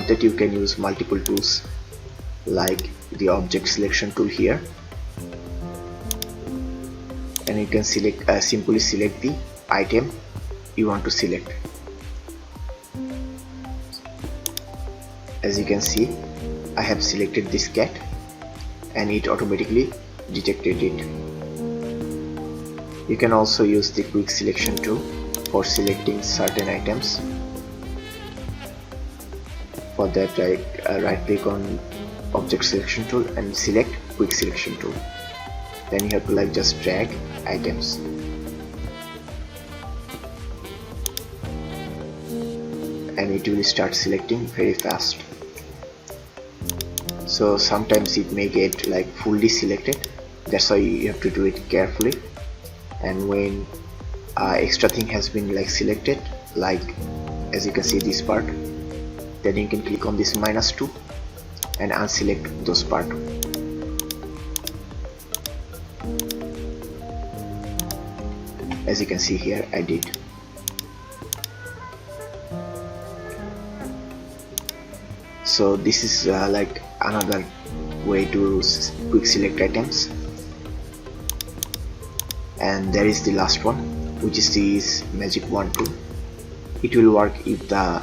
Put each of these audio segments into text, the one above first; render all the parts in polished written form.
that you can use multiple tools like the object selection tool here, and you can select simply select the item you want to select. As you can see, I have selected this cat and it automatically detected it. You can also use the quick selection tool for selecting certain items. For that, right click on object selection tool and select quick selection tool. Then you have to just drag items. And it will start selecting very fast. So sometimes it may get fully selected. That's why you have to do it carefully. And when extra thing has been selected, as you can see this part, then you can click on this -2 and unselect those part. As you can see here, I did. So this is another way to quick select items. And there is the last one, which is this magic wand tool. It will work if the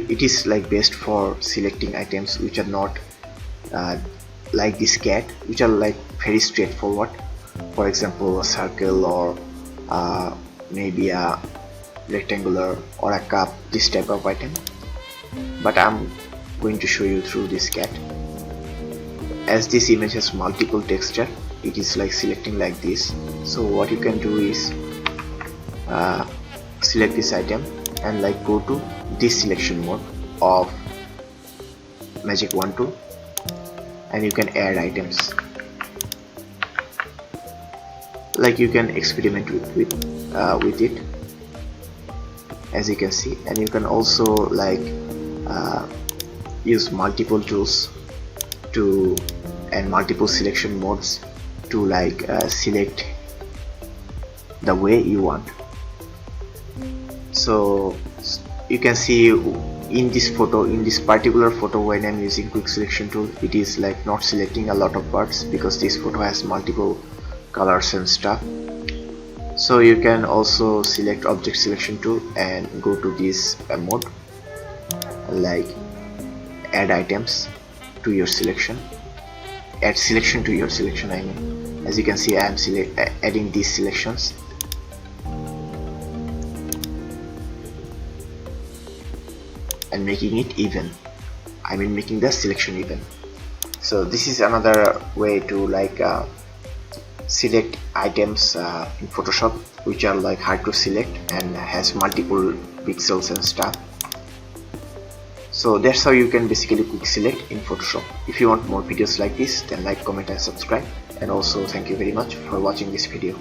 it is best for selecting items which are not like this cat, which are very straightforward. For example, a circle or maybe a rectangular or a cup, this type of item. But I'm going to show you through this cat. As this image has multiple texture, it is selecting like this. So what you can do is select this item and go to this selection mode of magic wand tool, and you can add items. You can experiment with it, as you can see. And you can also use multiple tools and multiple selection modes to select the way you want. So you can see in this particular photo, when I'm using quick selection tool, it is not selecting a lot of parts because this photo has multiple colors and stuff. So you can also select object selection tool and go to this mode, add items to your selection, add selection to your selection, I mean. As you can see, I am adding these selections. And making it even, I mean making the selection even. So this is another way to select items in Photoshop which are hard to select and has multiple pixels and stuff. So that's how you can basically quick select in Photoshop. If you want more videos like this, then comment and subscribe. And also thank you very much for watching this video.